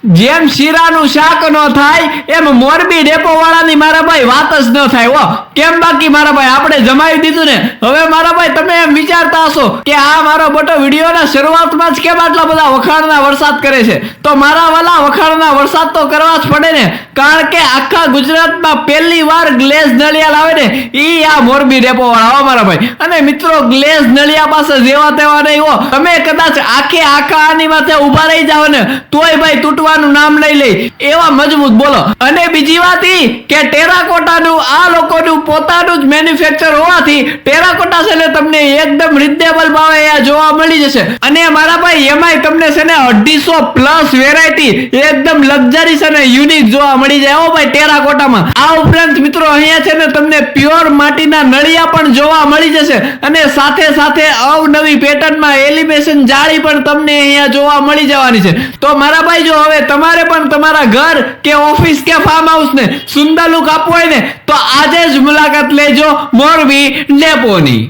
જેમ શીરાનું શાક નો થાય એમ મોરબી ડેપો વાળાની મારા ભાઈ વાત જ ન થાય હો. કેમ બાકી મારા ભાઈ આપણે જમાવી દીધું ને. હવે મારા ભાઈ તમે એમ વિચારતા હશો કે આ મારો મોટો વિડીયોના શરૂઆતમાં જ કેમ આટલા બધા વખાણના વરસાદ કરે છે. તો મારા વાલા વખાણના વરસાદ તો કરવા જ પડે ને, કારણ કે આખા ગુજરાતમાં પહેલી વાર ગ્લેઝ નળિયા લાવે ને ઈ આ મોરબી ડેપો વાળા હો મારા ભાઈ. અને મિત્રો ગ્લેઝ નળિયા પાસે જેવા તેવા નહીં હો. તમે કદાચ આખા આની માથે ઉભા રહી જાવ ને તોય ભાઈ તૂટવાનું નામ લઈ લે એવા મજબૂત બોલો. અને બીજી વાત ઈ કે ટેરાકોટાનું આ લોકોનું પોતાનું જ મેન્યુફેક્ચર હોવાથી ટેરાકોટા છે ને તમને એકદમ રીઝનેબલ ભાવે અહીંયા જોવા મળી જશે. અને મારા ભાઈ એમાંય તમને છે ને 250 પ્લસ વેરાયટી એકદમ લક્ઝરીસ અને યુનિક જોવા મળી જાય હો ભાઈ ટેરાકોટામાં. આ ઉપરાંત મિત્રો અહીંયા છે ને તમને પ્યોર માટીના નળિયા પણ જોવા મળી જશે અને સાથે સાથે અવનવી પેટર્નમાં એલિવેશન જાળી પણ તમને અહીંયા જોવા મળી જવાની છે. તો મારા ભાઈ જો હવે તમારે પણ તમારા ઘર કે ઓફિસ કે ફાર્મ હાઉસ ને સુંદર લુક આપવો હોય ને તો આજે જ મુલાકાત લેજો મોરબી ડેપોની.